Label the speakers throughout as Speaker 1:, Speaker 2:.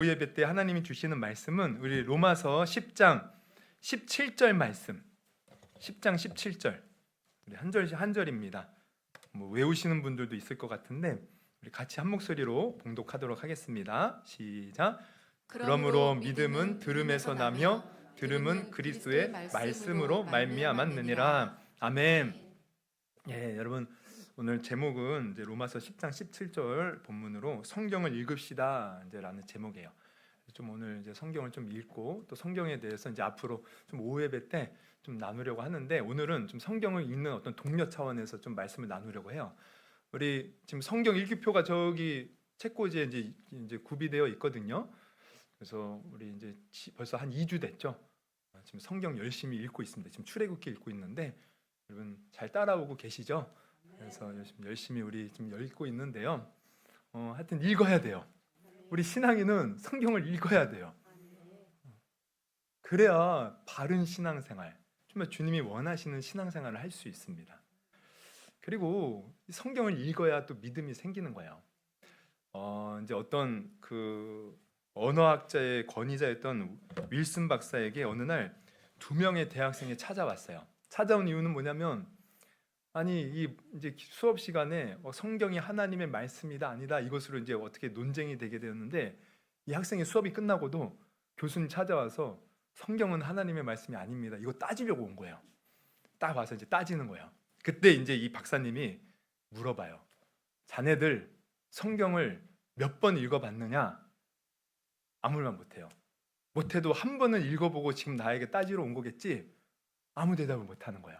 Speaker 1: 예배 때 하나님이 주시는 말씀은 우리 로마서 10장 17절 말씀, 10장 17절, 우리 한 절씩 한 절입니다. 뭐 외우시는 분들도 있을 것 같은데 우리 같이 한 목소리로 봉독하도록 하겠습니다. 시작. 그러므로 믿음은 들음에서 나며 들음은 그리스도의 말씀으로 말미암았느니라. 아멘. 예, 여러분 오늘 제목은 이제 로마서 10장 17절 본문으로 성경을 읽읍시다 이제라는 제목이에요. 좀 오늘 이제 성경을 좀 읽고 또 성경에 대해서 이제 앞으로 좀 오예배 때 좀 나누려고 하는데 오늘은 좀 성경을 읽는 어떤 독려 차원에서 좀 말씀을 나누려고 해요. 우리 지금 성경 일기표가 저기 책꽂이에 이제 구비되어 있거든요. 그래서 우리 이제 벌써 한 2주 됐죠. 지금 성경 열심히 읽고 있습니다. 지금 출애굽기 읽고 있는데 여러분 잘 따라오고 계시죠? 그래서 열심히 우리 지금 읽고 있는데요. 하여튼 읽어야 돼요. 우리 신앙인은 성경을 읽어야 돼요. 그래야 바른 신앙생활, 정말 주님이 원하시는 신앙생활을 할 수 있습니다. 그리고 성경을 읽어야 또 믿음이 생기는 거예요. 이제 어떤 그 언어학자의 권위자였던 윌슨 박사에게 어느 날 2명의 대학생이 찾아왔어요. 찾아온 이유는 뭐냐면 아니 이제 수업 시간에 성경이 하나님의 말씀이다 아니다 이것으로 이제 어떻게 논쟁이 되게 되었는데 이 학생이 수업이 끝나고도 교수님 찾아와서 성경은 하나님의 말씀이 아닙니다. 이거 따지려고 온 거예요. 딱 와서 이제 따지는 거예요. 그때 이제 이 박사님이 물어봐요. 자네들 성경을 몇 번 읽어봤느냐? 아무 말 못해요. 못해도 한 번은 읽어보고 지금 나에게 따지러 온 거겠지? 아무 대답을 못하는 거예요.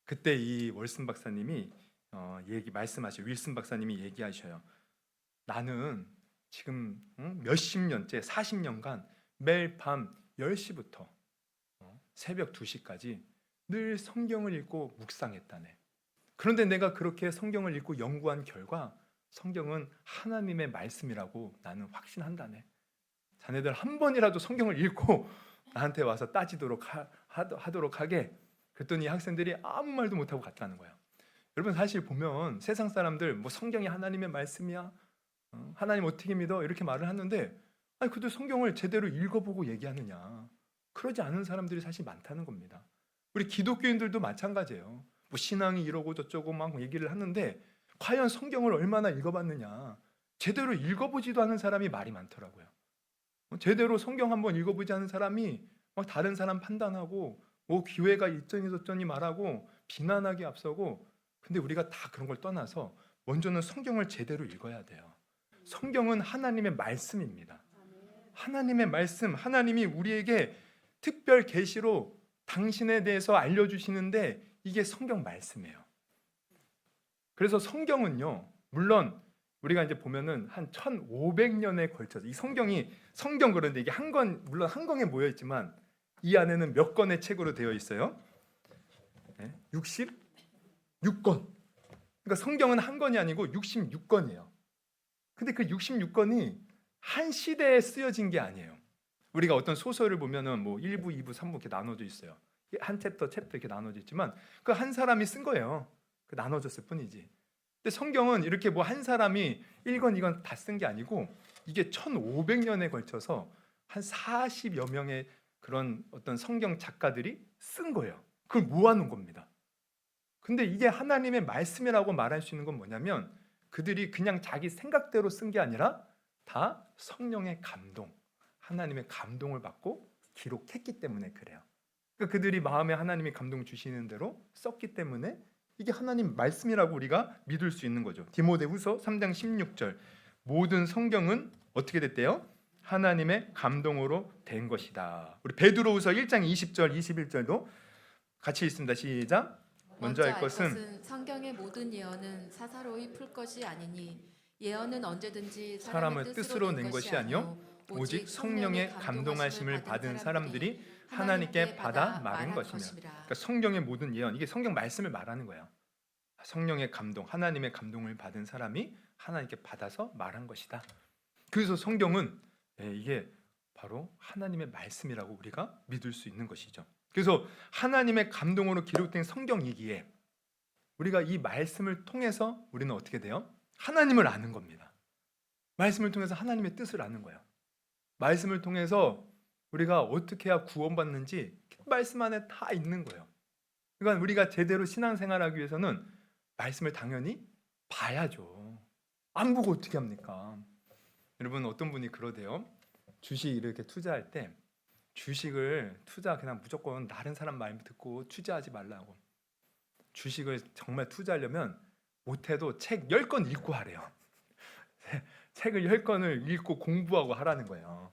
Speaker 1: 그때 이 월슨 박사님이 윌슨 박사님이 얘기하셔요. 나는 지금 몇십 년째 40년간 매일 밤 10시부터 새벽 2시까지 늘 성경을 읽고 묵상했다네. 그런데 내가 그렇게 성경을 읽고 연구한 결과 성경은 하나님의 말씀이라고 나는 확신한다네. 자네들 한 번이라도 성경을 읽고 나한테 와서 따지도록 하도록 하게. 그랬더니 학생들이 아무 말도 못하고 갔다는 거예요. 여러분 사실 보면 세상 사람들 뭐 성경이 하나님의 말씀이야, 하나님 어떻게 믿어 이렇게 말을 하는데 아니 그래도 성경을 제대로 읽어보고 얘기하느냐, 그러지 않은 사람들이 사실 많다는 겁니다. 우리 기독교인들도 마찬가지예요. 뭐 신앙이 이러고 저쩌고 막 얘기를 하는데 과연 성경을 얼마나 읽어봤느냐, 제대로 읽어보지도 않은 사람이 말이 많더라고요. 제대로 성경 한번 읽어보지 않은 사람이 막 다른 사람 판단하고 뭐 기회가 있더니 저더니 말하고 비난하기 앞서고. 근데 우리가 다 그런 걸 떠나서 먼저는 성경을 제대로 읽어야 돼요. 성경은 하나님의 말씀입니다. 하나님의 말씀, 하나님이 우리에게 특별 계시로 당신에 대해서 알려주시는데 이게 성경 말씀이에요. 그래서 성경은요, 물론 우리가 이제 보면은 한 1500년에 걸쳐서 이 성경 그런데 이게 물론 한 권에 모여 있지만 이 안에는 몇 권의 책으로 되어 있어요? 66권. 그러니까 성경은 한 권이 아니고 66권이에요. 근데 그 66권이 한 시대에 쓰여진 게 아니에요. 우리가 어떤 소설을 보면은 뭐 1부, 2부, 3부 이렇게 나눠져 있어요. 한 챕터 이렇게 나눠져 있지만 그 한 사람이 쓴 거예요. 그 나눠졌을 뿐이지. 근데 성경은 이렇게 뭐 한 사람이 1권, 2권 다 쓴 게 아니고 이게 1500년에 걸쳐서 한 40여 명의 그런 어떤 성경 작가들이 쓴 거예요. 그걸 모아놓은 겁니다. 근데 이게 하나님의 말씀이라고 말할 수 있는 건 뭐냐면 그들이 그냥 자기 생각대로 쓴 게 아니라 다 성령의 감동, 하나님의 감동을 받고 기록했기 때문에 그래요. 그러니까 그들이 마음에 하나님이 감동 주시는 대로 썼기 때문에 이게 하나님 말씀이라고 우리가 믿을 수 있는 거죠. 디모데후서 3장 16절. 모든 성경은 어떻게 됐대요? 하나님의 감동으로 된 것이다. 우리 베드로후서 1장 20절 21절도 같이 읽습니다. 시작. 먼저 할 것은
Speaker 2: 성경의 모든 예언은 사사로이 풀 것이 아니니 예언은 언제든지
Speaker 1: 사람의 뜻으로 낸 것이 아니요 오직 성령의 감동하심을 받은 사람들이 하나님께 받아 말한 것이며. 그러니까 성경의 모든 예언, 이게 성경 말씀을 말하는 거예요. 성령의 감동, 하나님의 감동을 받은 사람이 하나님께 받아서 말한 것이다. 그래서 성경은 이게 바로 하나님의 말씀이라고 우리가 믿을 수 있는 것이죠. 그래서 하나님의 감동으로 기록된 성경이기에 우리가 이 말씀을 통해서 우리는 어떻게 돼요? 하나님을 아는 겁니다. 말씀을 통해서 하나님의 뜻을 아는 거예요. 말씀을 통해서 우리가 어떻게 해야 구원받는지 말씀 안에 다 있는 거예요. 그러니까 우리가 제대로 신앙생활하기 위해서는 말씀을 당연히 봐야죠. 안 보고 어떻게 합니까? 여러분, 어떤 분이 그러대요. 주식 이렇게 투자할 때 주식을 투자 그냥 무조건 다른 사람 말 듣고 투자하지 말라고. 주식을 정말 투자하려면 못해도 책 10권 읽고 하래요. 책을 10권을 읽고 공부하고 하라는 거예요.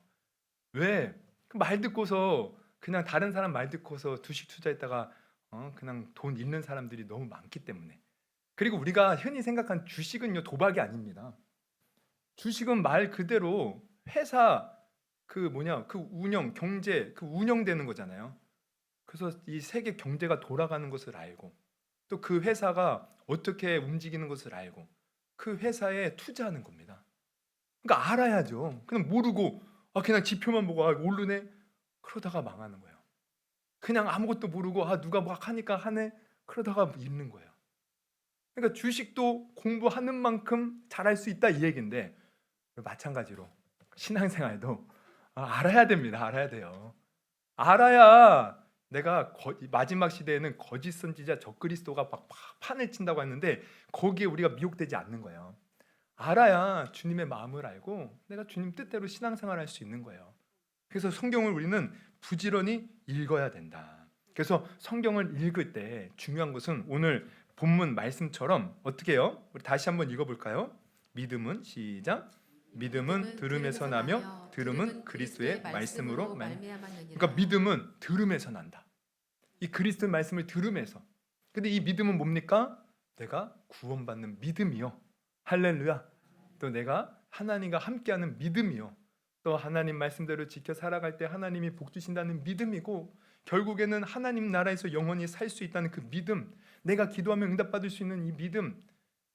Speaker 1: 왜? 말 듣고서 그냥 다른 사람 말 듣고서 주식 투자했다가 그냥 돈 잃는 사람들이 너무 많기 때문에. 그리고 우리가 흔히 생각한 주식은요, 도박이 아닙니다. 주식은 말 그대로 회사 그 운영, 경제, 그 운영되는 거잖아요. 그래서 이 세계 경제가 돌아가는 것을 알고 또 그 회사가 어떻게 움직이는 것을 알고 그 회사에 투자하는 겁니다. 그러니까 알아야죠. 그냥 모르고 그냥 지표만 보고 오르네 그러다가 망하는 거예요. 그냥 아무것도 모르고 누가 막 하니까 하네 그러다가 잃는 거예요. 그러니까 주식도 공부하는 만큼 잘할 수 있다 이 얘기인데 마찬가지로 신앙생활도 알아야 됩니다. 알아야 돼요. 알아야 내가 마지막 시대에는 거짓 선지자 적그리스도가 막 판을 친다고 했는데 거기에 우리가 미혹되지 않는 거예요. 알아야 주님의 마음을 알고 내가 주님 뜻대로 신앙생활할 수 있는 거예요. 그래서 성경을 우리는 부지런히 읽어야 된다. 그래서 성경을 읽을 때 중요한 것은 오늘 본문 말씀처럼 어떻게 해요? 우리 다시 한번 읽어볼까요? 믿음은 시작. 믿음은 들음에서 나며 들음은 그리스도의 말씀으로 그러니까 믿음은 들음에서 난다. 이 그리스도의 말씀을 들음에서. 근데 이 믿음은 뭡니까? 내가 구원받는 믿음이요. 할렐루야. 또 내가 하나님과 함께하는 믿음이요. 또 하나님 말씀대로 지켜 살아갈 때 하나님이 복 주신다는 믿음이고 결국에는 하나님 나라에서 영원히 살 수 있다는 그 믿음, 내가 기도하면 응답받을 수 있는 이 믿음,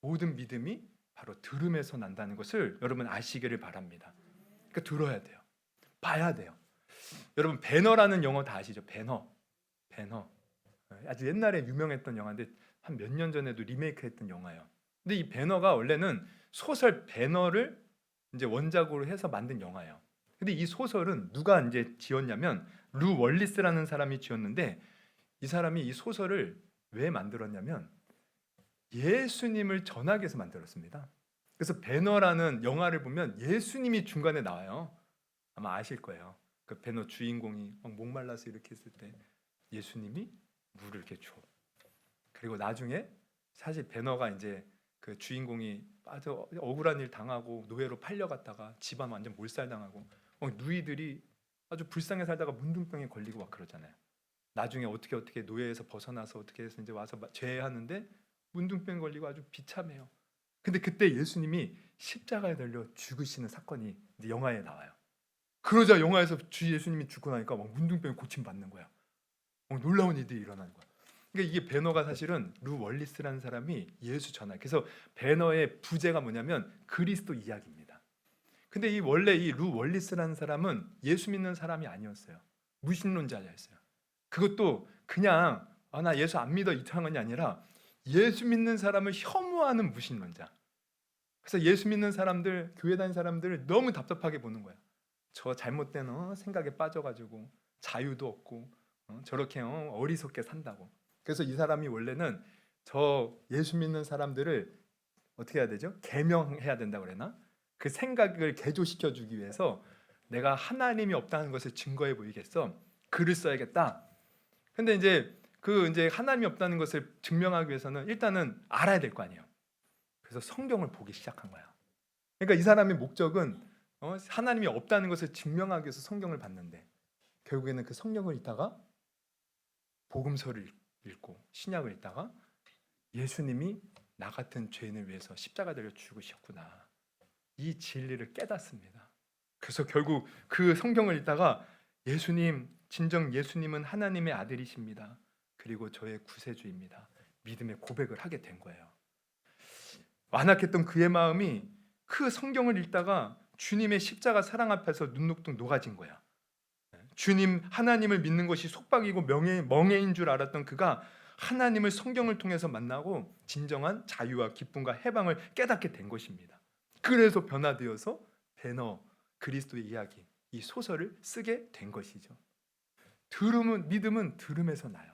Speaker 1: 모든 믿음이 바로 들음에서 난다는 것을 여러분 아시기를 바랍니다. 그러니까 들어야 돼요. 봐야 돼요. 여러분 배너라는 영어 다 아시죠? 배너. 아주 옛날에 유명했던 영화인데 한 몇 년 전에도 리메이크했던 영화예요. 근데 이 배너가 원래는 소설 배너를 이제 원작으로 해서 만든 영화예요. 근데 이 소설은 누가 이제 지었냐면 루 월리스라는 사람이 지었는데 이 사람이 이 소설을 왜 만들었냐면 예수님을 전하기 위해서 만들었습니다. 그래서 배너라는 영화를 보면 예수님이 중간에 나와요. 아마 아실 거예요. 그 배너 주인공이 막 목말라서 이렇게 했을 때 예수님이 물을 이렇게 줘. 그리고 나중에 사실 배너가 이제 그 주인공이 아주 억울한 일 당하고 노예로 팔려갔다가 집안 완전 몰살당하고 누이들이 아주 불쌍해 살다가 문둥병에 걸리고 막 그러잖아요. 나중에 어떻게 노예에서 벗어나서 어떻게 해서 이제 와서 제하는데 문둥병 걸리고 아주 비참해요. 근데 그때 예수님이 십자가에 달려 죽으시는 사건이 이제 영화에 나와요. 그러자 영화에서 주 예수님이 죽고 나니까 막 문둥병이 고침 받는 거야. 놀라운 일들이 일어나는 거야. 그러니까 이게 배너가 사실은 루 월리스라는 사람이 예수 전할. 그래서 배너의 부제가 뭐냐면 그리스도 이야기입니다. 근데 원래 이 루 월리스라는 사람은 예수 믿는 사람이 아니었어요. 무신론자였어요. 그것도 그냥 나 예수 안 믿어 이상한 건이 아니라 예수 믿는 사람을 혐오하는 무신론자. 그래서 예수 믿는 사람들, 교회 다니는 사람들을 너무 답답하게 보는 거야. 저 잘못된 생각에 빠져가지고 자유도 없고 저렇게 어리석게 산다고. 그래서 이 사람이 원래는 저 예수 믿는 사람들을 어떻게 해야 되죠? 계명해야 된다고 그러나? 그 생각을 개조시켜 주기 위해서 내가 하나님이 없다는 것을 증거해 보이겠어. 글을 써야겠다. 근데 이제 하나님이 없다는 것을 증명하기 위해서는 일단은 알아야 될 거 아니에요. 그래서 성경을 보기 시작한 거야. 그러니까 이 사람의 목적은 하나님이 없다는 것을 증명하기 위해서 성경을 봤는데 결국에는 그 성경을 읽다가 복음서를 읽고 신약을 읽다가 예수님이 나 같은 죄인을 위해서 십자가 달려 죽으셨구나. 이 진리를 깨닫습니다. 그래서 결국 그 성경을 읽다가 진정 예수님은 하나님의 아들이십니다. 그리고 저의 구세주입니다. 믿음의 고백을 하게 된 거예요. 완악했던 그의 마음이 그 성경을 읽다가 주님의 십자가 사랑 앞에서 눈녹듯 녹아진 거야. 주님 하나님을 믿는 것이 속박이고 멍해인 줄 알았던 그가 하나님을 성경을 통해서 만나고 진정한 자유와 기쁨과 해방을 깨닫게 된 것입니다. 그래서 변화되어서 배너 그리스도의 이야기 이 소설을 쓰게 된 것이죠. 믿음은 들음에서 나요.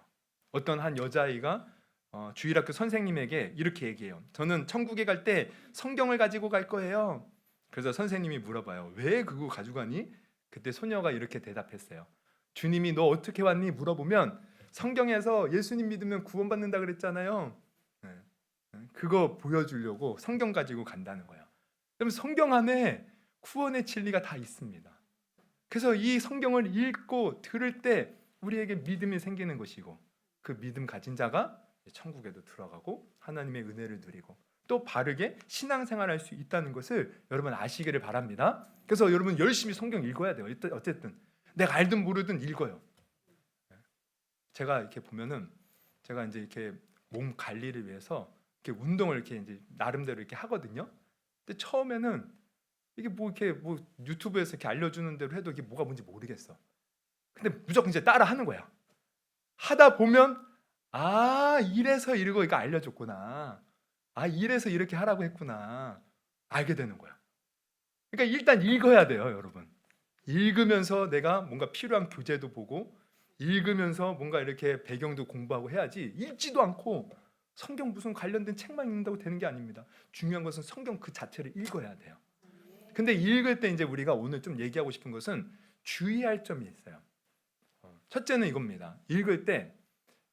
Speaker 1: 어떤 한 여자아이가 주일학교 선생님에게 이렇게 얘기해요. 저는 천국에 갈 때 성경을 가지고 갈 거예요. 그래서 선생님이 물어봐요. 왜 그거 가져가니? 그때 소녀가 이렇게 대답했어요. 주님이 너 어떻게 왔니? 물어보면 성경에서 예수님 믿으면 구원받는다 그랬잖아요. 네. 그거 보여주려고 성경 가지고 간다는 거예요. 그럼 성경 안에 구원의 진리가 다 있습니다. 그래서 이 성경을 읽고 들을 때 우리에게 믿음이 생기는 것이고, 그 믿음 가진 자가 천국에도 들어가고 하나님의 은혜를 누리고 또 바르게 신앙생활할 수 있다는 것을 여러분 아시기를 바랍니다. 그래서 여러분 열심히 성경 읽어야 돼요. 어쨌든 내가 알든 모르든 읽어요. 제가 이렇게 보면은 제가 이제 이렇게 몸 관리를 위해서 이렇게 운동을 이렇게 이제 나름대로 이렇게 하거든요. 근데 처음에는 이게 뭐 이렇게 뭐 유튜브에서 이렇게 알려주는 대로 해도 이게 뭐가 뭔지 모르겠어. 근데 무조건 이제 따라 하는 거야. 하다 보면 이래서 이러고 이거 알려줬구나. 이래서 이렇게 하라고 했구나. 알게 되는 거야. 그러니까 일단 읽어야 돼요, 여러분. 읽으면서 내가 뭔가 필요한 교재도 보고 읽으면서 뭔가 이렇게 배경도 공부하고 해야지 읽지도 않고 성경 무슨 관련된 책만 읽는다고 되는 게 아닙니다. 중요한 것은 성경 그 자체를 읽어야 돼요. 근데 읽을 때 이제 우리가 오늘 좀 얘기하고 싶은 것은 주의할 점이 있어요. 첫째는 이겁니다. 읽을 때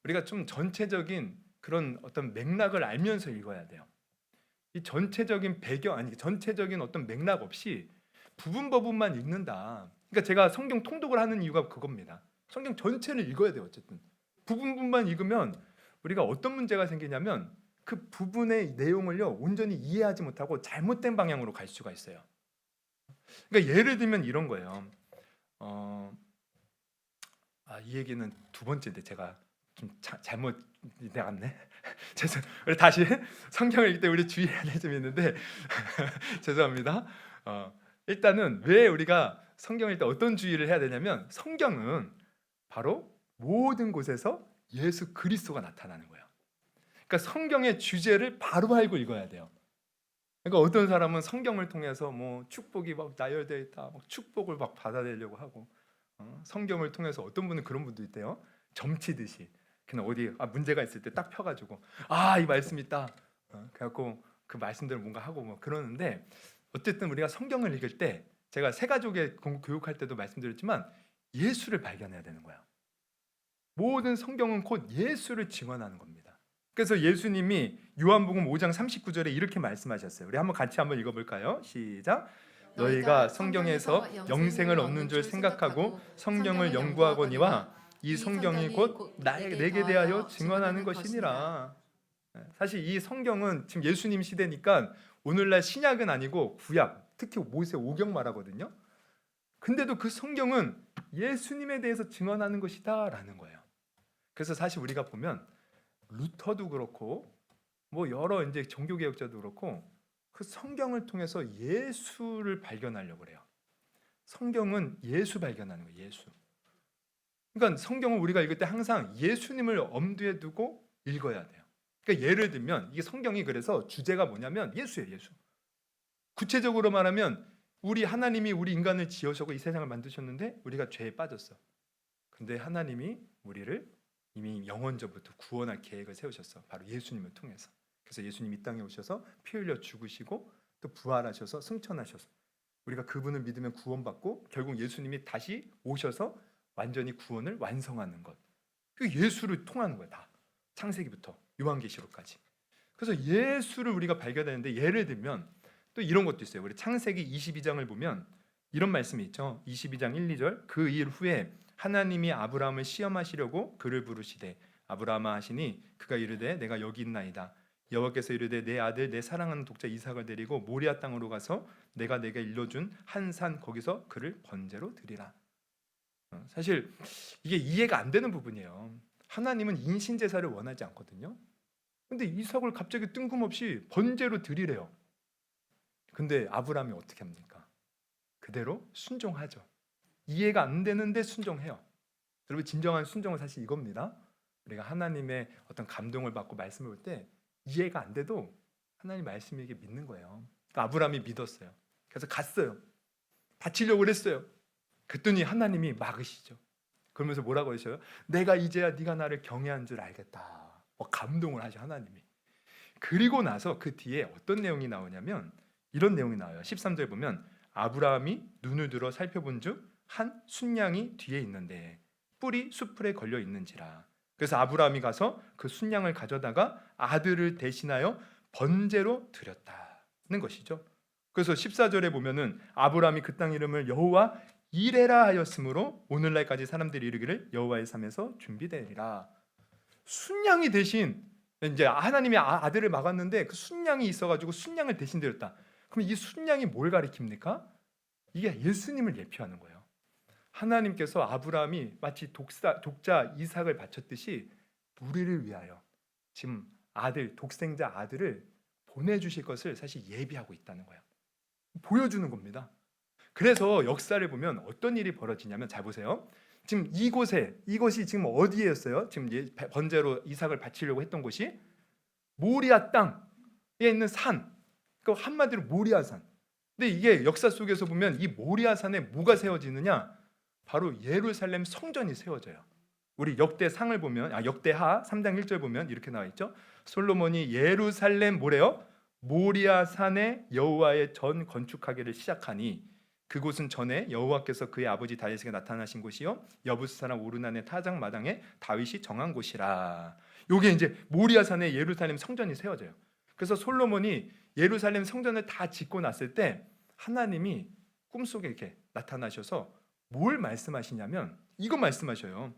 Speaker 1: 우리가 좀 전체적인 그런 어떤 맥락을 알면서 읽어야 돼요. 이 전체적인 전체적인 어떤 맥락 없이 부분만 읽는다. 그러니까 제가 성경 통독을 하는 이유가 그겁니다. 성경 전체를 읽어야 돼요. 어쨌든 부분만 읽으면 우리가 어떤 문제가 생기냐면 그 부분의 내용을요 온전히 이해하지 못하고 잘못된 방향으로 갈 수가 있어요. 그러니까 예를 들면 이런 거예요. 이 얘기는 두 번째인데 제가 좀 잘못 나갔네. 죄송. 우리 다시 성경을 읽을 때 우리 주의해야 될 점이 있는데 죄송합니다. 일단은 왜 우리가 성경을 읽을 때 어떤 주의를 해야 되냐면 성경은 바로 모든 곳에서 예수 그리스도가 나타나는 거예요. 그러니까 성경의 주제를 바로 알고 읽어야 돼요. 그러니까 어떤 사람은 성경을 통해서 뭐 축복이 막 나열되어 있다, 막 축복을 막 받아내려고 하고 성경을 통해서 어떤 분은 그런 분도 있대요. 점치듯이 그냥 어디 문제가 있을 때 딱 펴가지고 이 말씀이 있다. 그래갖고 그 말씀대로 뭔가 하고 뭐 그러는데 어쨌든 우리가 성경을 읽을 때 제가 세 가족의 교육할 때도 말씀드렸지만 예수를 발견해야 되는 거야. 모든 성경은 곧 예수를 증언하는 겁니다. 그래서 예수님이 요한복음 5장 39절에 이렇게 말씀하셨어요. 우리 같이 한번 읽어볼까요? 시작. 너희가 성경에서 영생을 얻는 줄 생각하고 성경을 연구하거니와 이 성경이 곧 내게 대하여 증언하는 것이니라. 사실 이 성경은 지금 예수님 시대니까 오늘날 신약은 아니고 구약, 특히 모세 오경 말하거든요. 근데도 그 성경은 예수님에 대해서 증언하는 것이다라는 거예요. 그래서 사실 우리가 보면 루터도 그렇고 뭐 여러 이제 종교개혁자도 그렇고 그 성경을 통해서 예수를 발견하려고 그래요. 성경은 예수 발견하는 거예요. 예수. 그러니까 성경을 우리가 읽을 때 항상 예수님을 엄두에 두고 읽어야 돼요. 그러니까 예를 들면 이게 성경이 그래서 주제가 뭐냐면 예수예요. 예수. 구체적으로 말하면 우리 하나님이 우리 인간을 지으시고 이 세상을 만드셨는데 우리가 죄에 빠졌어. 근데 하나님이 우리를 이미 영원전부터 구원할 계획을 세우셨어. 바로 예수님을 통해서. 그래서 예수님이 이 땅에 오셔서 피 흘려 죽으시고 또 부활하셔서 승천하셔서 우리가 그분을 믿으면 구원받고 결국 예수님이 다시 오셔서 완전히 구원을 완성하는 것. 그 예수를 통하는 거야 다. 창세기부터 요한계시록까지. 그래서 예수를 우리가 발견하는데 예를 들면 또 이런 것도 있어요. 우리 창세기 22장을 보면 이런 말씀이 있죠. 22장 1, 2절. 그 일 후에 하나님이 아브라함을 시험하시려고 그를 부르시되 아브라함아 하시니 그가 이르되 내가 여기 있나이다. 여호와께서 이르되 내 아들 내 사랑하는 독자 이삭을 데리고 모리아 땅으로 가서 내가 내게 일러준 한 산 거기서 그를 번제로 드리라. 사실 이게 이해가 안 되는 부분이에요. 하나님은 인신 제사를 원하지 않거든요. 근데 이삭을 갑자기 뜬금없이 번제로 드리래요. 근데 아브라함이 어떻게 합니까? 그대로 순종하죠. 이해가 안 되는데 순종해요. 여러분 진정한 순종은 사실 이겁니다. 우리가 하나님의 어떤 감동을 받고 말씀을 볼 때 이해가 안 돼도 하나님 말씀에게 믿는 거예요. 그러니까 아브라함이 믿었어요. 그래서 갔어요. 바치려고 그랬어요. 그랬더니 하나님이 막으시죠. 그러면서 뭐라고 하셔요? 내가 이제야 네가 나를 경외한 줄 알겠다. 감동을 하죠, 하나님이. 그리고 나서 그 뒤에 어떤 내용이 나오냐면 이런 내용이 나와요. 13절 보면 아브라함이 눈을 들어 살펴본즉 한 순양이 뒤에 있는데 뿔이 수풀에 걸려 있는지라. 그래서 아브라함이 가서 그 순양을 가져다가 아들을 대신하여 번제로 드렸다는 것이죠. 그래서 14절에 보면은 아브라함이 그 땅 이름을 여호와 이레라 하였으므로 오늘날까지 사람들이 이르기를 여호와의 삶에서 준비되리라. 순양이 대신 이제 하나님이 아들을 막았는데 그 순양이 있어가지고 순양을 대신 드렸다. 그럼 이 순양이 뭘 가리킵니까? 이게 예수님을 예표하는 거예요. 하나님께서 아브라함이 마치 독자 이삭을 바쳤듯이 우리를 위하여 지금 독생자 아들을 보내주실 것을 사실 예비하고 있다는 거예요. 보여주는 겁니다. 그래서 역사를 보면 어떤 일이 벌어지냐면 잘 보세요. 지금 이곳이 지금 어디였어요? 지금 번제로 이삭을 바치려고 했던 곳이 모리아 땅에 있는 산. 그 한마디로 모리아산. 근데 이게 역사 속에서 보면 이 모리아산에 뭐가 세워지느냐? 바로 예루살렘 성전이 세워져요. 우리 역대상을 보면 역대하 3장 1절 보면 이렇게 나와 있죠. 솔로몬이 예루살렘 뭐래요? 모리아산에 여호와의 전 건축하기를 시작하니 그곳은 전에 여호와께서 그의 아버지 다윗에게 나타나신 곳이요 여부스 사람 오르난의 타작 마당에 다윗이 정한 곳이라. 요게 이제 모리아산에 예루살렘 성전이 세워져요. 그래서 솔로몬이 예루살렘 성전을 다 짓고 났을 때 하나님이 꿈속에 이렇게 나타나셔서 뭘 말씀하시냐면 이거 말씀하셔요.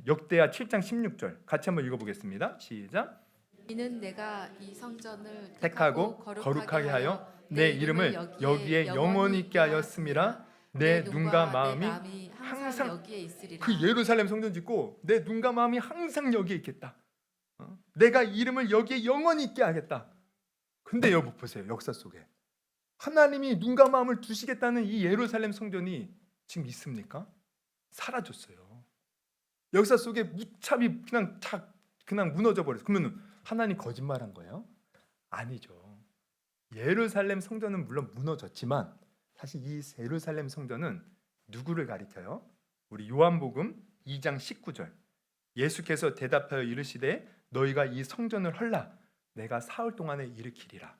Speaker 1: 역대하 7장 16절 같이 한번 읽어보겠습니다. 시작.
Speaker 2: 이는 내가 이 성전을
Speaker 1: 택하고 거룩하게 하여 내 이름을 여기에 영원히 있게 하였음이라. 내 눈과 마음이 항상
Speaker 2: 여기에 있으리라.
Speaker 1: 그 예루살렘 성전 짓고 내 눈과 마음이 항상 여기에 있겠다. 내가 이름을 여기에 영원히 있게 하겠다. 근데 여보 보세요. 역사 속에 하나님이 눈과 마음을 두시겠다는 이 예루살렘 성전이 지금 있습니까? 사라졌어요. 역사 속에 무참히 그냥 무너져 버렸어요. 그러면 하나님 거짓말한 거예요? 아니죠. 예루살렘 성전은 물론 무너졌지만 사실 이 예루살렘 성전은 누구를 가리켜요? 우리 요한복음 2장 19절. 예수께서 대답하여 이르시되 너희가 이 성전을 헐라 내가 사흘 동안에 일으키리라.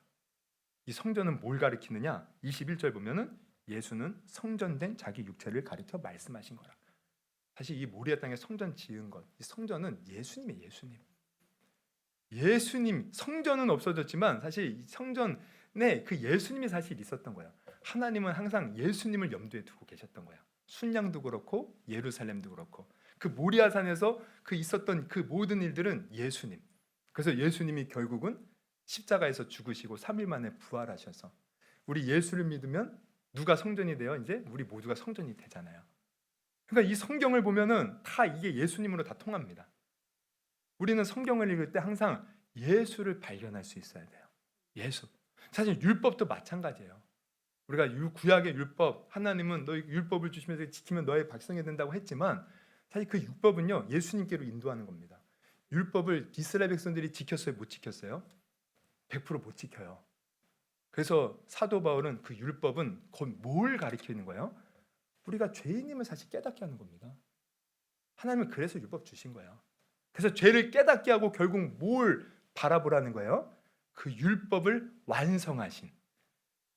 Speaker 1: 이 성전은 뭘 가리키느냐? 21절 보면은 예수는 성전된 자기 육체를 가리켜 말씀하신 거라. 사실 이 모리아 땅에 성전 지은 것, 이 성전은 예수님이에요. 예수님 성전은 없어졌지만 사실 이 성전에 그 예수님이 사실 있었던 거예요. 하나님은 항상 예수님을 염두에 두고 계셨던 거예요. 순양도 그렇고 예루살렘도 그렇고 그 모리아산에서 그 있었던 그 모든 일들은 예수님. 그래서 예수님이 결국은 십자가에서 죽으시고 3일 만에 부활하셔서 우리 예수를 믿으면 누가 성전이 돼요? 이제 우리 모두가 성전이 되잖아요. 그러니까 이 성경을 보면은 다 이게 예수님으로 다 통합니다. 우리는 성경을 읽을 때 항상 예수를 발견할 수 있어야 돼요. 예수. 사실 율법도 마찬가지예요. 우리가 구약의 율법, 하나님은 너희 율법을 주시면서 지키면 너의 백성이 된다고 했지만 사실 그 율법은요 예수님께로 인도하는 겁니다. 율법을 이스라엘 백성들이 지켰어요? 못 지켰어요? 100% 못 지켜요. 그래서 사도 바울은 그 율법은 곧 뭘 가리키는 거예요? 우리가 죄인임을 사실 깨닫게 하는 겁니다. 하나님은 그래서 율법 주신 거예요. 그래서 죄를 깨닫게 하고 결국 뭘 바라보라는 거예요? 그 율법을 완성하신,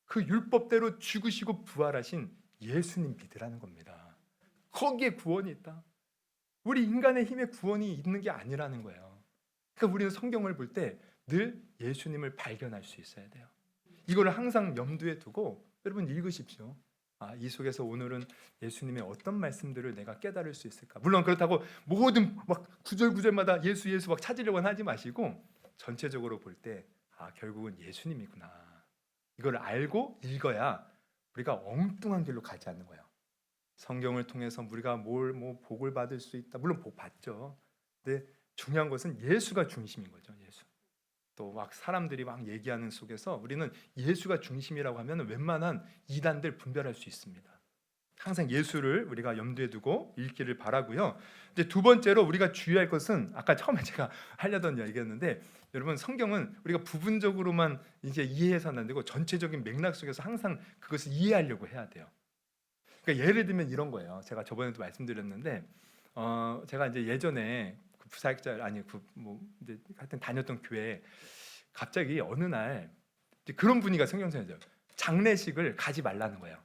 Speaker 1: 그 율법대로 죽으시고 부활하신 예수님 믿으라는 겁니다. 거기에 구원이 있다. 우리 인간의 힘에 구원이 있는 게 아니라는 거예요. 그러니까 우리는 성경을 볼 때 늘 예수님을 발견할 수 있어야 돼요. 이거를 항상 염두에 두고 여러분 읽으십시오. 이 속에서 오늘은 예수님의 어떤 말씀들을 내가 깨달을 수 있을까? 물론 그렇다고 모든 막 구절구절마다 예수 막 찾으려고는 하지 마시고 전체적으로 볼 때 결국은 예수님이구나. 이걸 알고 읽어야 우리가 엉뚱한 길로 가지 않는 거예요. 성경을 통해서 우리가 복을 받을 수 있다. 물론 복 받죠. 근데 중요한 것은 예수가 중심인 거죠. 예수. 또 막 사람들이 막 얘기하는 속에서 우리는 예수가 중심이라고 하면 웬만한 이단들 분별할 수 있습니다. 항상 예수를 우리가 염두에 두고 읽기를 바라고요. 이제 두 번째로 우리가 주의할 것은 아까 처음에 제가 하려던 얘기였는데 여러분 성경은 우리가 부분적으로만 이제 이해해서는 안 되고 전체적인 맥락 속에서 항상 그것을 이해하려고 해야 돼요. 그러니까 예를 들면 이런 거예요. 제가 저번에도 말씀드렸는데 제가 이제 예전에 그 부사역자 아니 그 뭐 이제 하여튼 다녔던 교회에 갑자기 어느 날 이제 그런 분위기가 생겨서요. 장례식을 가지 말라는 거예요.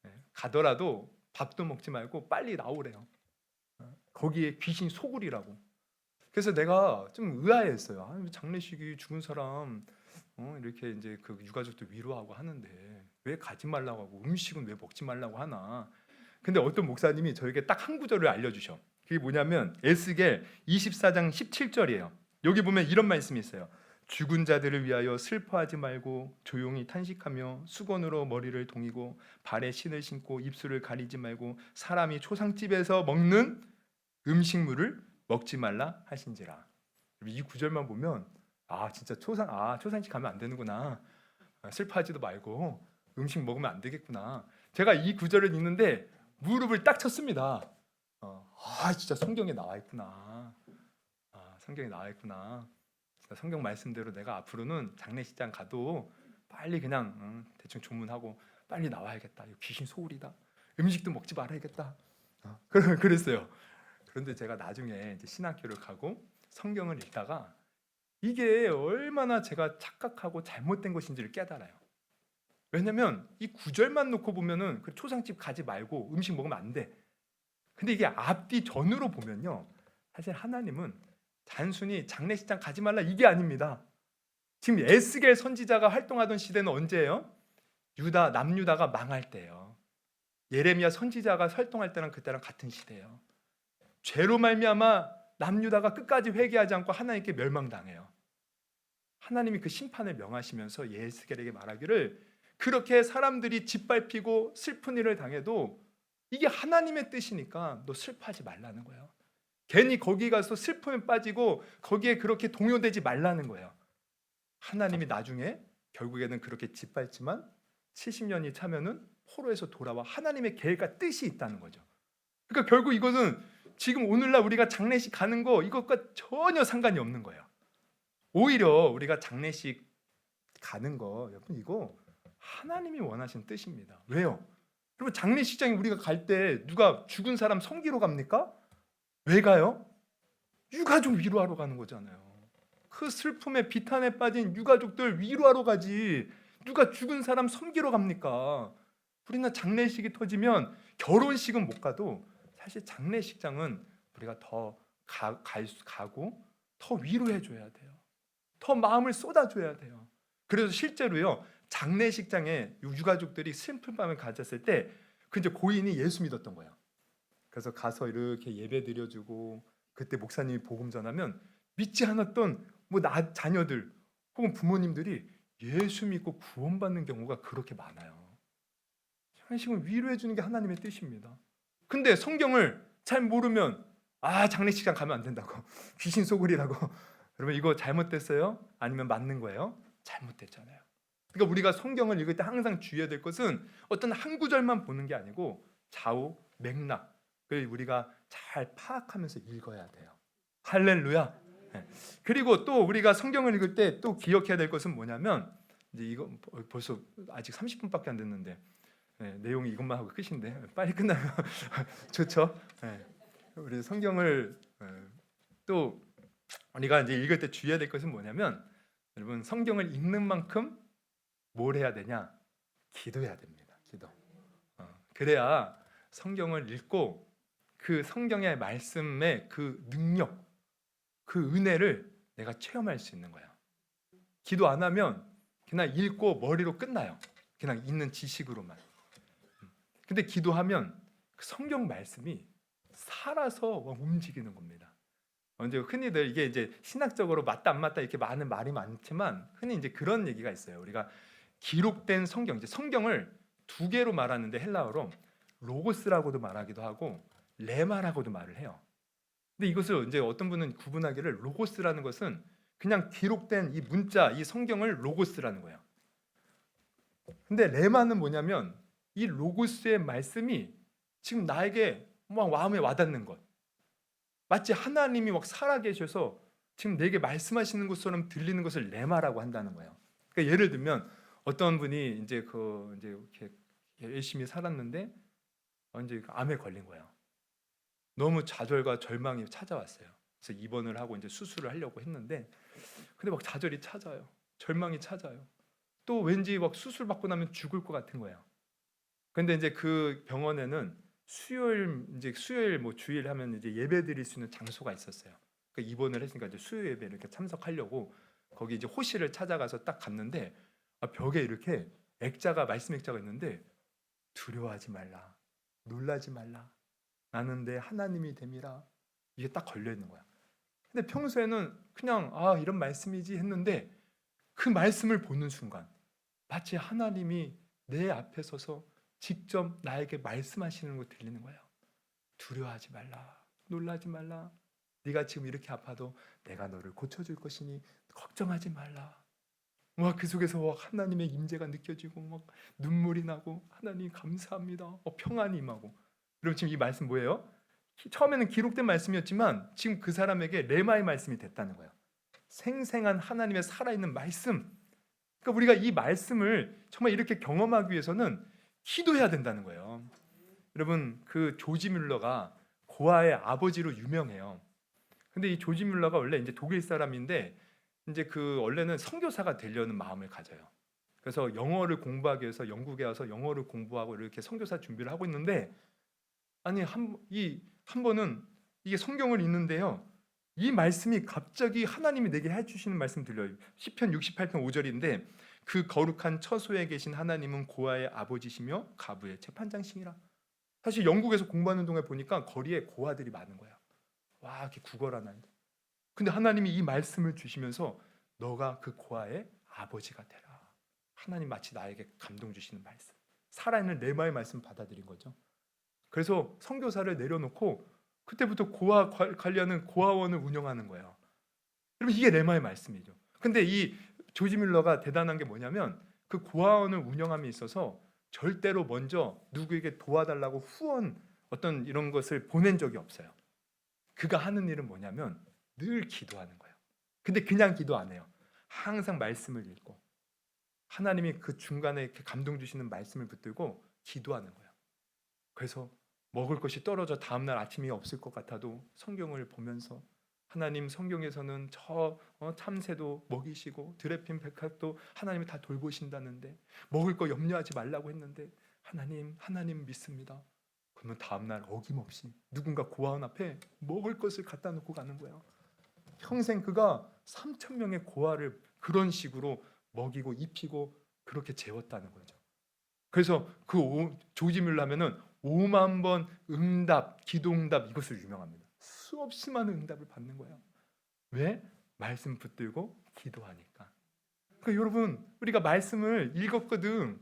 Speaker 1: 예, 가더라도 밥도 먹지 말고 빨리 나오래요. 거기에 귀신 소굴이라고. 그래서 내가 좀 의아했어요. 아니, 장례식이 죽은 사람 이렇게 이제 그 유가족들 위로하고 하는데 왜 가지 말라고 하고 음식은 왜 먹지 말라고 하나. 근데 어떤 목사님이 저에게 딱 한 구절을 알려주셔. 그게 뭐냐면 에스겔 24장 17절이에요. 여기 보면 이런 말씀이 있어요. 죽은 자들을 위하여 슬퍼하지 말고 조용히 탄식하며 수건으로 머리를 동이고 발에 신을 신고 입술을 가리지 말고 사람이 초상집에서 먹는 음식물을 먹지 말라 하신지라. 이 구절만 보면 진짜 초상집 가면 안 되는구나. 슬퍼하지도 말고 음식 먹으면 안 되겠구나. 제가 이 구절을 읽는데 무릎을 딱 쳤습니다. 진짜 성경에 나와 있구나. 성경에 나와 있구나. 성경 말씀대로 내가 앞으로는 장례식장 가도 빨리 그냥 대충 조문하고 빨리 나와야겠다. 이거 귀신 소굴이다. 음식도 먹지 말아야겠다. 그랬어요. 그런데 제가 나중에 이제 신학교를 가고 성경을 읽다가 이게 얼마나 제가 착각하고 잘못된 것인지를 깨달아요. 왜냐면 이 구절만 놓고 보면은 그 초상집 가지 말고 음식 먹으면 안 돼. 근데 이게 앞뒤 전으로 보면요, 사실 하나님은 단순히 장례식장 가지 말라 이게 아닙니다. 지금 에스겔 선지자가 활동하던 시대는 언제예요? 남유다가 망할 때예요. 예레미야 선지자가 활동할 때랑 그때랑 같은 시대예요. 죄로 말미암아 남유다가 끝까지 회개하지 않고 하나님께 멸망당해요. 하나님이 그 심판을 명하시면서 에스겔에게 말하기를 그렇게 사람들이 짓밟히고 슬픈 일을 당해도 이게 하나님의 뜻이니까 너 슬퍼하지 말라는 거예요. 괜히 거기 가서 슬픔에 빠지고 거기에 그렇게 동요되지 말라는 거예요. 하나님이 나중에 결국에는 그렇게 짓밟지만 70년이 차면은 포로에서 돌아와 하나님의 계획과 뜻이 있다는 거죠. 그러니까 결국 이것은 지금 오늘날 우리가 장례식 가는 거 이것과 전혀 상관이 없는 거예요. 오히려 우리가 장례식 가는 거 여러분 이거 하나님이 원하시는 뜻입니다. 왜요? 여러분 장례식장에 우리가 갈 때 누가 죽은 사람 섬기러 갑니까? 왜 가요? 유가족 위로하러 가는 거잖아요. 그 슬픔에 비탄에 빠진 유가족들 위로하러 가지 누가 죽은 사람 섬기러 갑니까? 우리는 장례식이 터지면 결혼식은 못 가도 사실 장례식장은 우리가 더 가고 더 위로해 줘야 돼요. 더 마음을 쏟아줘야 돼요. 그래서 실제로요 장례식장에 유가족들이 슬픈 밤을 가졌을 때 그 이제 고인이 예수 믿었던 거예요. 그래서 가서 이렇게 예배 드려주고 그때 목사님이 복음 전하면 믿지 않았던 자녀들 혹은 부모님들이 예수 믿고 구원받는 경우가 그렇게 많아요. 장례식은 위로해 주는 게 하나님의 뜻입니다. 근데 성경을 잘 모르면 장례식장 가면 안 된다고 귀신 소굴이라고 여러분 이거 잘못됐어요? 아니면 맞는 거예요? 잘못됐잖아요. 그러니까 우리가 성경을 읽을 때 항상 주의해야 될 것은 어떤 한 구절만 보는 게 아니고 좌우 맥락을 우리가 잘 파악하면서 읽어야 돼요. 할렐루야. 네. 그리고 또 우리가 성경을 읽을 때 또 기억해야 될 것은 뭐냐면 이제 이거 벌써 아직 30분밖에 안 됐는데 내용이 이것만 하고 끝인데 빨리 끝나면 좋죠. 우리 성경을 또 우리가 이제 읽을 때 주의해야 될 것은 뭐냐면 여러분 성경을 읽는 만큼 뭘 해야 되냐? 기도해야 됩니다. 기도. 그래야 성경을 읽고 그 성경의 말씀의 그 능력, 그 은혜를 내가 체험할 수 있는 거야. 기도 안 하면 그냥 읽고 머리로 끝나요. 그냥 있는 지식으로만. 근데 기도하면 그 성경 말씀이 살아서 움직이는 겁니다. 이제 흔히들 이게 이제 신학적으로 맞다 안 맞다 이렇게 많은 말이 많지만 흔히 이제 그런 얘기가 있어요. 우리가 기록된 성경, 이제 성경을 두 개로 말하는데 헬라어로 로고스라고도 말하기도 하고 레마라고도 말을 해요. 근데 이것을 이제 어떤 분은 구분하기를 로고스라는 것은 그냥 기록된 이 문자, 이 성경을 로고스라는 거예요. 근데 레마는 뭐냐면 이 로고스의 말씀이 지금 나에게 막 마음에 와닿는 것, 마치 하나님이 막 살아계셔서 지금 내게 말씀하시는 것처럼 들리는 것을 레마라고 한다는 거예요. 그러니까 예를 들면 어떤 분이 이제 이렇게 열심히 살았는데 이제 암에 걸린 거예요. 너무 좌절과 절망이 찾아왔어요. 그래서 입원을 하고 이제 수술을 하려고 했는데, 근데 막 좌절이 찾아요. 절망이 찾아요. 또 왠지 막 수술 받고 나면 죽을 것 같은 거예요. 근데 이제 그 병원에는 수요일 뭐 주일 하면 이제 예배 드릴 수 있는 장소가 있었어요. 그 입원을 했으니까 이제 수요 예배 이렇게 참석하려고 거기 이제 호실을 찾아가서 딱 갔는데, 벽에 이렇게 말씀 액자가 있는데, 두려워하지 말라, 놀라지 말라, 나는 내 하나님이 됨이라, 이게 딱 걸려 있는 거야. 근데 평소에는 그냥 이런 말씀이지 했는데, 그 말씀을 보는 순간 마치 하나님이 내 앞에 서서 직접 나에게 말씀하시는 거 들리는 거예요. 두려워하지 말라, 놀라지 말라, 네가 지금 이렇게 아파도 내가 너를 고쳐줄 것이니 걱정하지 말라. 그 속에서 하나님의 임재가 느껴지고 막 눈물이 나고, 하나님 감사합니다, 평안이 임하고. 여러분, 지금 이 말씀 뭐예요? 처음에는 기록된 말씀이었지만 지금 그 사람에게 레마의 말씀이 됐다는 거예요. 생생한 하나님의 살아있는 말씀. 그러니까 우리가 이 말씀을 정말 이렇게 경험하기 위해서는 기도해야 된다는 거예요. 여러분, 그 조지 뮬러가 고아의 아버지로 유명해요. 근데 이 조지 뮬러가 원래 이제 독일 사람인데, 이제 원래는 선교사가 되려는 마음을 가져요. 그래서 영어를 공부하기 위해서 영국에 와서 영어를 공부하고 이렇게 선교사 준비를 하고 있는데, 한 번은 이게 성경을 읽는데요, 이 말씀이 갑자기 하나님이 내게 해주시는 말씀 들려요. 시편 68편 5절인데, 그 거룩한 처소에 계신 하나님은 고아의 아버지시며 가부의 재판장이시니라. 사실 영국에서 공부하는 동안 보니까 거리에 고아들이 많은 거야. 이렇게 구걸하는 아이들. 근데 하나님이 이 말씀을 주시면서 너가 그 고아의 아버지가 되라. 하나님 마치 나에게 감동 주시는 말씀, 살아있는 레마의 말씀 받아들인 거죠. 그래서 선교사를 내려놓고 그때부터 고아 관리하는 고아원을 운영하는 거예요. 여러분, 이게 레마의 말씀이죠. 근데 이 조지 뮬러가 대단한 게 뭐냐면, 그 고아원을 운영함에 있어서 절대로 먼저 누구에게 도와달라고 후원 어떤 이런 것을 보낸 적이 없어요. 그가 하는 일은 뭐냐면 늘 기도하는 거예요. 근데 그냥 기도 안 해요. 항상 말씀을 읽고, 하나님이 그 중간에 이렇게 감동 주시는 말씀을 붙들고 기도하는 거예요. 그래서 먹을 것이 떨어져 다음날 아침이 없을 것 같아도 성경을 보면서, 하나님 성경에서는 저 참새도 먹이시고 드레핀 백합도 하나님이 다 돌보신다는데 먹을 거 염려하지 말라고 했는데 하나님 믿습니다. 그러면 다음날 어김없이 누군가 고아원 앞에 먹을 것을 갖다 놓고 가는 거예요. 평생 그가 3,000명의 고아를 그런 식으로 먹이고 입히고 그렇게 재웠다는 거죠. 그래서 조지 뮬러 하면은 5만 번 응답, 기도응답, 이것을 유명합니다. 수없이 많은 응답을 받는 거예요. 왜? 말씀 붙들고 기도하니까. 그러니까 여러분, 우리가 말씀을 읽었거든,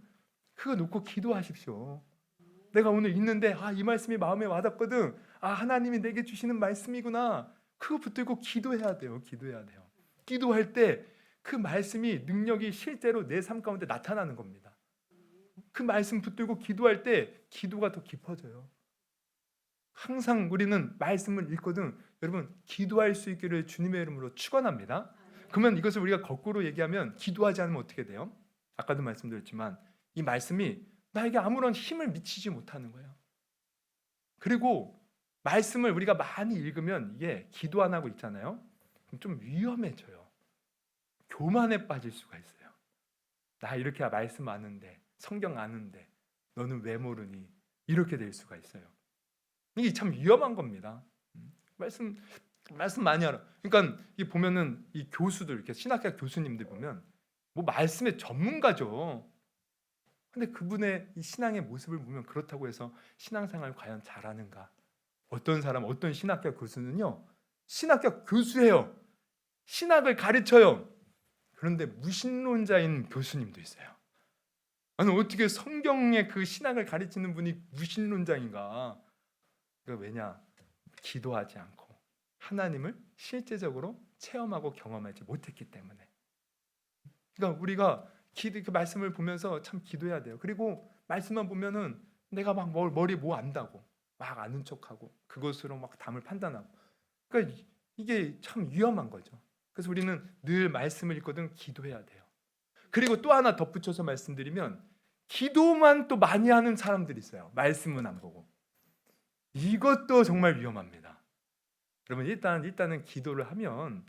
Speaker 1: 그거 놓고 기도하십시오. 내가 오늘 읽는데 이 말씀이 마음에 와닿거든, 하나님이 내게 주시는 말씀이구나, 그거 붙들고 기도해야 돼요. 기도할 때 그 말씀이, 능력이 실제로 내 삶 가운데 나타나는 겁니다. 그 말씀 붙들고 기도할 때 기도가 더 깊어져요. 항상 우리는 말씀을 읽거든, 여러분, 기도할 수 있기를 주님의 이름으로 축원합니다. 그러면 이것을 우리가 거꾸로 얘기하면, 기도하지 않으면 어떻게 돼요? 아까도 말씀드렸지만 이 말씀이 나에게 아무런 힘을 미치지 못하는 거예요. 그리고 말씀을 우리가 많이 읽으면, 이게 기도 안 하고 있잖아요, 그럼 좀 위험해져요. 교만에 빠질 수가 있어요. 나 이렇게 말씀 아는데, 성경 아는데 너는 왜 모르니? 이렇게 될 수가 있어요. 이게 참 위험한 겁니다. 말씀 많이 알아. 그러니까 이 보면은 이 교수들, 이렇게 신학학 교수님들 보면 뭐 말씀의 전문가죠. 근데 그분의 이 신앙의 모습을 보면 그렇다고 해서 신앙생활 과연 잘하는가? 어떤 신학교 교수는요, 신학교 교수예요. 신학을 가르쳐요. 그런데 무신론자인 교수님도 있어요. 아니, 어떻게 성경의 그 신학을 가르치는 분이 무신론자인가? 그러니까 왜냐? 기도하지 않고 하나님을 실제적으로 체험하고 경험하지 못했기 때문에. 그러니까 우리가 그 말씀을 보면서 참 기도해야 돼요. 그리고 말씀만 보면은 내가 막 머리 뭐 안다고 막 아는 척하고 그것으로 막 담을 판단하고, 그러니까 이게 참 위험한 거죠. 그래서 우리는 늘 말씀을 읽거든 기도해야 돼요. 그리고 또 하나 덧붙여서 말씀드리면, 기도만 또 많이 하는 사람들이 있어요. 말씀은 안 보고. 이것도 정말 위험합니다. 여러분 일단은 기도를 하면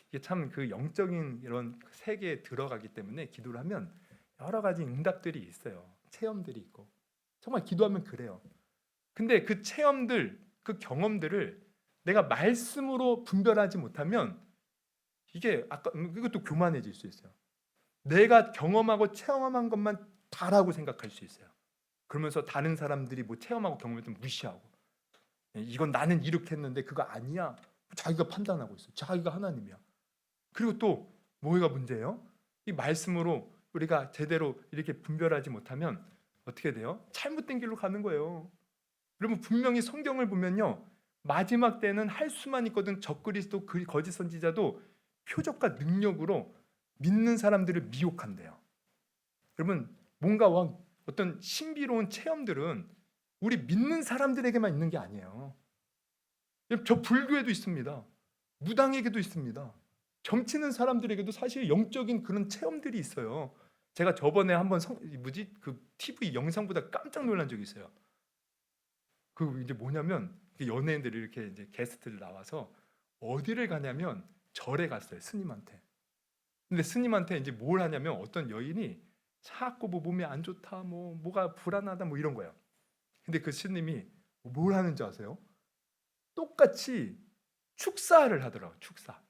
Speaker 1: 이게 참 그 영적인 이런 세계에 들어가기 때문에 기도를 하면 여러 가지 응답들이 있어요. 체험들이 있고 정말 기도하면 그래요. 근데 그 체험들, 그 경험들을 내가 말씀으로 분별하지 못하면 이게 아까 이것도 교만해질 수 있어요. 내가 경험하고 체험한 것만 다라고 생각할 수 있어요. 그러면서 다른 사람들이 뭐 체험하고 경험했던 무시하고 이건 나는 이렇게 했는데 그거 아니야. 자기가 판단하고 있어. 자기가 하나님이야. 그리고 또 뭐가 문제예요? 이 말씀으로 우리가 제대로 이렇게 분별하지 못하면 어떻게 돼요? 잘못된 길로 가는 거예요. 여러분 분명히 성경을 보면요. 마지막 때는 할 수만 있거든 적그리스도 거짓 선지자도 표적과 능력으로 믿는 사람들을 미혹한대요. 여러분 뭔가 어떤 신비로운 체험들은 우리 믿는 사람들에게만 있는 게 아니에요. 저 불교에도 있습니다. 무당에게도 있습니다. 점치는 사람들에게도 사실 영적인 그런 체험들이 있어요. 제가 저번에 한번 그 TV 영상보다 깜짝 놀란 적이 있어요. 그 이제 뭐냐면 연예인들이 이렇게 이제 게스트를 나와서 어디를 가냐면 절에 갔어요. 스님한테. 근데 스님한테 이제 뭘 하냐면 어떤 여인이 자꾸 뭐 몸이 안 좋다, 뭐가 불안하다, 뭐 이런 거예요. 근데 그 스님이 뭘 하는지 아세요? 똑같이 축사를 하더라고요. 축사.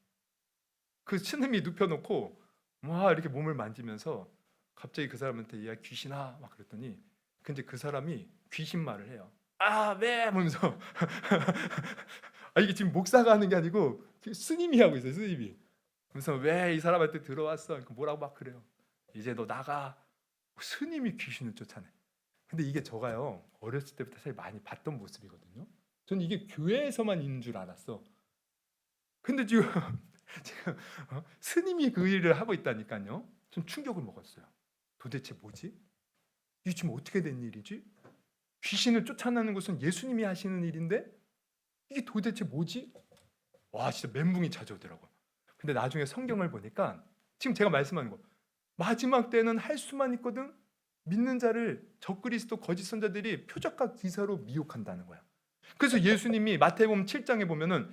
Speaker 1: 그 스님이 눕혀놓고 막 이렇게 몸을 만지면서 갑자기 그 사람한테 야 귀신아 막 그랬더니 근데 그 사람이 귀신 말을 해요. 아, 네 하면서 아 이게 지금 목사가 하는 게 아니고 스님이 하고 있어요. 스님이. 그래서 왜 이 사람한테 들어왔어? 그러니까 뭐라고 막 그래요. 이제 너 나가. 스님이 귀신을 쫓아내. 근데 이게 저가요 어렸을 때부터 사실 많이 봤던 모습이거든요. 저는 이게 교회에서만 있는 줄 알았어. 근데 지금 지금 스님이 그 일을 하고 있다니까요. 좀 충격을 먹었어요. 도대체 뭐지? 이게 지금 어떻게 된 일이지? 귀신을 쫓아내는 것은 예수님이 하시는 일인데 이게 도대체 뭐지? 와 진짜 멘붕이 찾아오더라고요. 근데 나중에 성경을 보니까 지금 제가 말씀하는 거 마지막 때는 할 수만 있거든 믿는 자를 적그리스도 거짓 선자들이 표적과 기사로 미혹한다는 거야. 그래서 예수님이 마태복음 7장에 보면은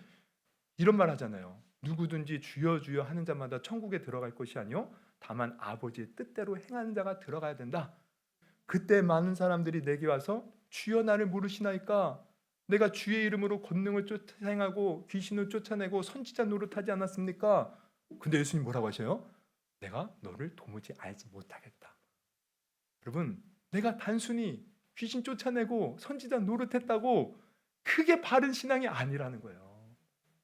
Speaker 1: 이런 말 하잖아요. 누구든지 주여 주여 하는 자마다 천국에 들어갈 것이 아니요 다만 아버지의 뜻대로 행하는 자가 들어가야 된다. 그때 많은 사람들이 내게 와서 주여 나를 모르시나이까 내가 주의 이름으로 권능을 행하고 귀신을 쫓아내고 선지자 노릇하지 않았습니까? 근데 예수님 뭐라고 하셔요? 내가 너를 도무지 알지 못하겠다. 여러분 내가 단순히 귀신 쫓아내고 선지자 노릇했다고 그게 바른 신앙이 아니라는 거예요.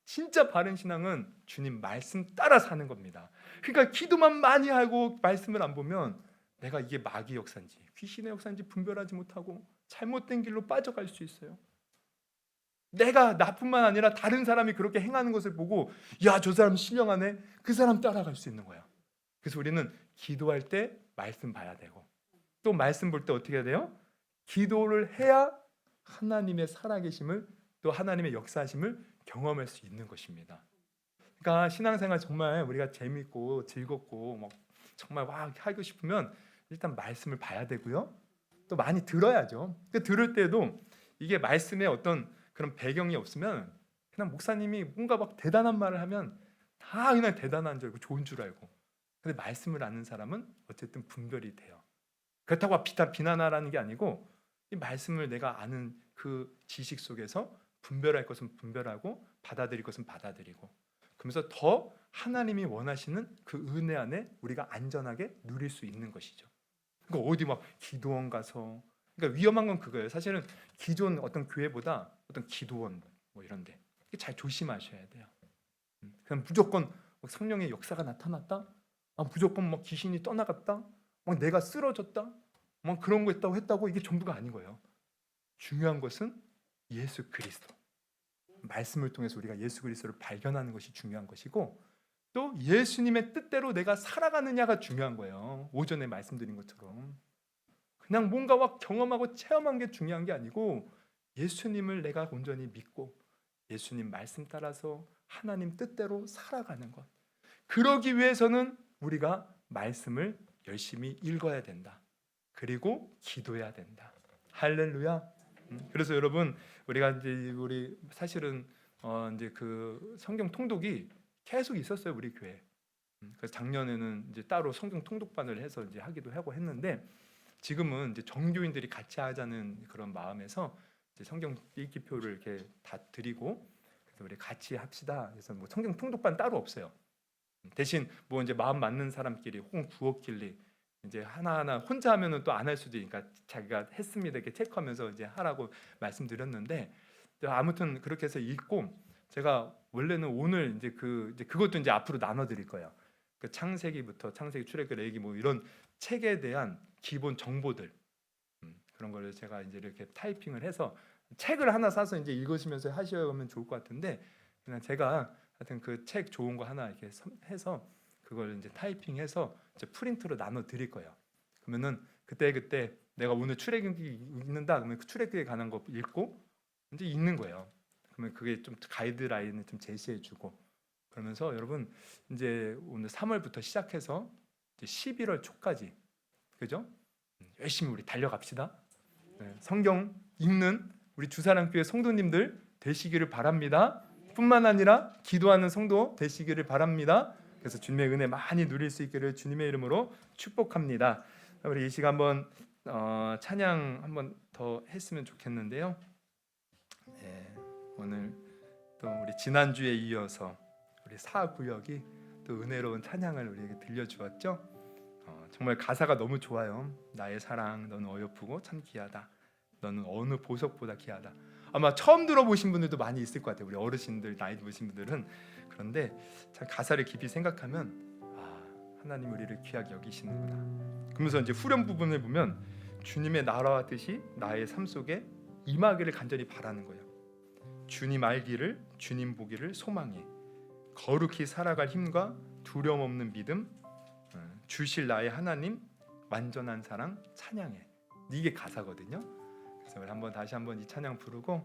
Speaker 1: 진짜 바른 신앙은 주님 말씀 따라 사는 겁니다. 그러니까 기도만 많이 하고 말씀을 안 보면 내가 이게 마귀 역사인지 귀신의 역사인지 분별하지 못하고 잘못된 길로 빠져갈 수 있어요. 내가 나뿐만 아니라 다른 사람이 그렇게 행하는 것을 보고 야, 저 사람 신령하네. 그 사람 따라갈 수 있는 거야. 그래서 우리는 기도할 때 말씀 봐야 되고 또 말씀 볼 때 어떻게 해야 돼요? 기도를 해야 하나님의 살아계심을 또 하나님의 역사하심을 경험할 수 있는 것입니다. 그러니까 신앙생활 정말 우리가 재밌고 즐겁고 막 정말 막 하고 싶으면 일단 말씀을 봐야 되고요. 또 많이 들어야죠. 들을 때도 이게 말씀에 어떤 그런 배경이 없으면 그냥 목사님이 뭔가 막 대단한 말을 하면 다 그냥 대단한 줄 알고 좋은 줄 알고. 근데 말씀을 아는 사람은 어쨌든 분별이 돼요. 그렇다고 비난하라는 게 아니고 이 말씀을 내가 아는 그 지식 속에서 분별할 것은 분별하고 받아들일 것은 받아들이고 그러면서 더 하나님이 원하시는 그 은혜 안에 우리가 안전하게 누릴 수 있는 것이죠. 그러니까 어디 막 기도원 가서 그러니까 위험한 건 그거예요. 사실은 기존 어떤 교회보다 어떤 기도원 뭐 이런데 잘 조심하셔야 돼요. 그냥 무조건 성령의 역사가 나타났다, 무조건 막 귀신이 떠나갔다, 막 내가 쓰러졌다, 막 그런 거 했다고 이게 전부가 아닌 거예요. 중요한 것은 예수 그리스도 말씀을 통해서 우리가 예수 그리스도를 발견하는 것이 중요한 것이고 또 예수님의 뜻대로 내가 살아가느냐가 중요한 거예요. 오전에 말씀드린 것처럼 그냥 뭔가 막 경험하고 체험한 게 중요한 게 아니고 예수님을 내가 온전히 믿고 예수님 말씀 따라서 하나님 뜻대로 살아가는 것. 그러기 위해서는 우리가 말씀을 열심히 읽어야 된다. 그리고 기도해야 된다. 할렐루야. 그래서 여러분 우리가 이제 우리 사실은 이제 그 성경 통독이 계속 있었어요 우리 교회. 그래서 작년에는 이제 따로 성경 통독반을 해서 이제 하기도 하고 했는데 지금은 이제 정교인들이 같이 하자는 그런 마음에서 이제 성경 읽기표를 이렇게 다 드리고 그래서 우리 같이 합시다. 그래서 뭐 성경 통독반 따로 없어요. 대신 뭐 이제 마음 맞는 사람끼리 혹은 구호끼리 이제 하나하나 혼자 하면은 또 안 할 수도 있으니까 자기가 했습니다 이렇게 체크하면서 이제 하라고 말씀드렸는데 아무튼 그렇게 해서 읽고 제가 원래는 오늘 이제 그것도 이제 앞으로 나눠 드릴 거예요. 그 창세기부터 창세기 출애굽 레위기 뭐 이런 책에 대한 기본 정보들 그런 거를 제가 이제 이렇게 타이핑을 해서 책을 하나 사서 이제 읽으시면서 하시면 좋을 것 같은데 그냥 제가 하여튼 그 책 좋은 거 하나 이렇게 해서 그걸 이제 타이핑해서 이제 프린트로 나눠 드릴 거예요. 그러면은 그때 내가 오늘 출애굽기 읽는다 그러면 그 출애굽기에 관한 거 읽고 이제 읽는 거예요. 그러면 그게 좀 가이드라인을 좀 제시해주고 그러면서 여러분 이제 오늘 3월부터 시작해서 이제 11월 초까지 그죠? 열심히 우리 달려갑시다. 성경 읽는 우리 주사랑교회 성도님들 되시기를 바랍니다. 뿐만 아니라 기도하는 성도 되시기를 바랍니다. 그래서 주님의 은혜 많이 누릴 수 있기를 주님의 이름으로 축복합니다. 우리 이 시간 한번 찬양 한번 더 했으면 좋겠는데요. 오늘 또 우리 지난주에 이어서 우리 사구역이 또 은혜로운 찬양을 우리에게 들려주었죠. 정말 가사가 너무 좋아요. 나의 사랑 너는 어여쁘고 참 귀하다. 너는 어느 보석보다 귀하다. 아마 처음 들어보신 분들도 많이 있을 것 같아요. 우리 어르신들 나이 드신 분들은. 그런데 참 가사를 깊이 생각하면 하나님 우리를 귀하게 여기시는구나. 그러면서 이제 후렴 부분을 보면 주님의 나라와 뜻이 나의 삶 속에 임하기를 간절히 바라는 거예요. 주님 알기를 주님 보기를 소망해 거룩히 살아갈 힘과 두려움 없는 믿음 주실 나의 하나님 완전한 사랑 찬양해. 이게 가사거든요. 그래서 우리 다시 한번 이 찬양 부르고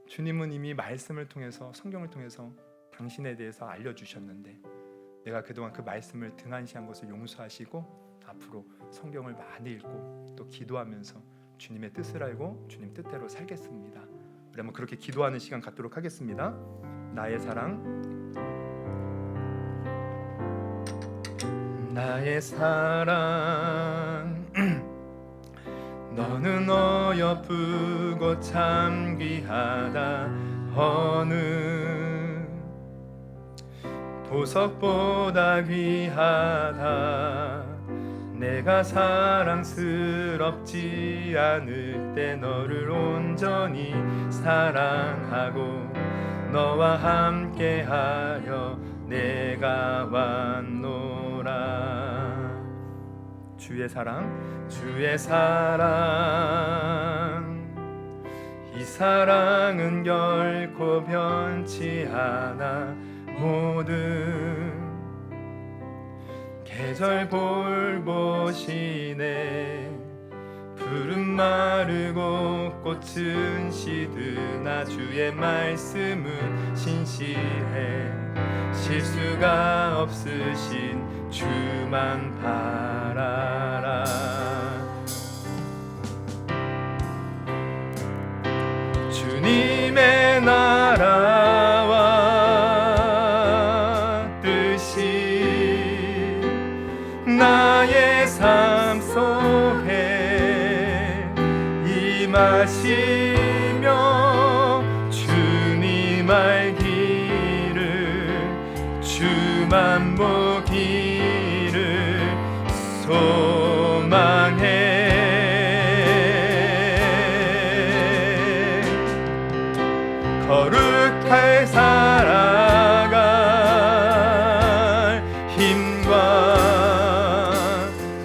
Speaker 1: 주님은 이미 말씀을 통해서 성경을 통해서 당신에 대해서 알려주셨는데 내가 그동안 그 말씀을 등한시한 것을 용서하시고 앞으로 성경을 많이 읽고 또 기도하면서 주님의 뜻을 알고 주님 뜻대로 살겠습니다. 우리 한번 그렇게 기도하는 시간 갖도록 하겠습니다. 나의 사랑 나의 사랑 너는 어여쁘고 참 귀하다. 어느 보석보다 귀하다. 내가 사랑스럽지 않을 때 너를 온전히 사랑하고 너와 함께하여 내가 왔노라. 주의 사랑 이 사랑은 결코 변치 않아. 모든 계절 볼보시네. 푸른 마르고 꽃은 시드나 주의 말씀은 신실해. 실수가 없으신 주만 바라라. 주님의 나라와 뜻이 나의 삶 속에 임하시며 주님 알기를 주만 보기를 소망해. 거룩할 살아갈 힘과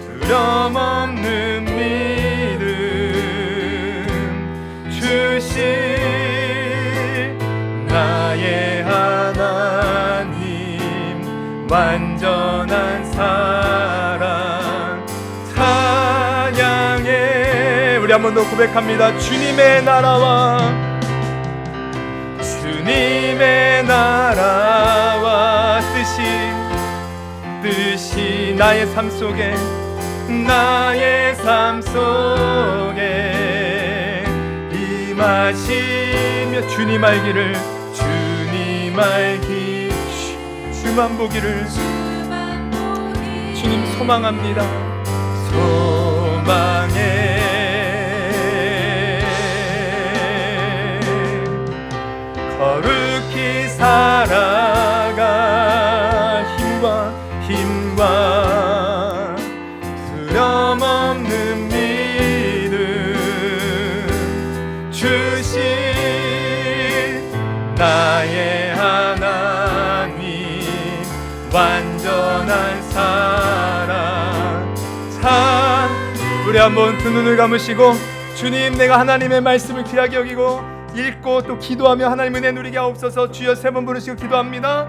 Speaker 1: 두려움 없는 믿음 주실 나의 하나님 완전한 사랑 찬양해. 우리 한 번 더 고백합니다. 주님의 나라와 뜻이 나의 삶 속에 원하시며 주님 알기를 주님 알기 주만 보기를 주님 소망합니다. 소망해 거룩히 살아가 힘과 두려움 없는 믿음 주신 나의 하나님 완전한 사랑 우리 한번 두 눈을 감으시고 주님 내가 하나님의 말씀을 귀하게 여기고 읽고 또 기도하며 하나님 은혜 누리게 하옵소서. 주여 세 번 부르시고 기도합니다.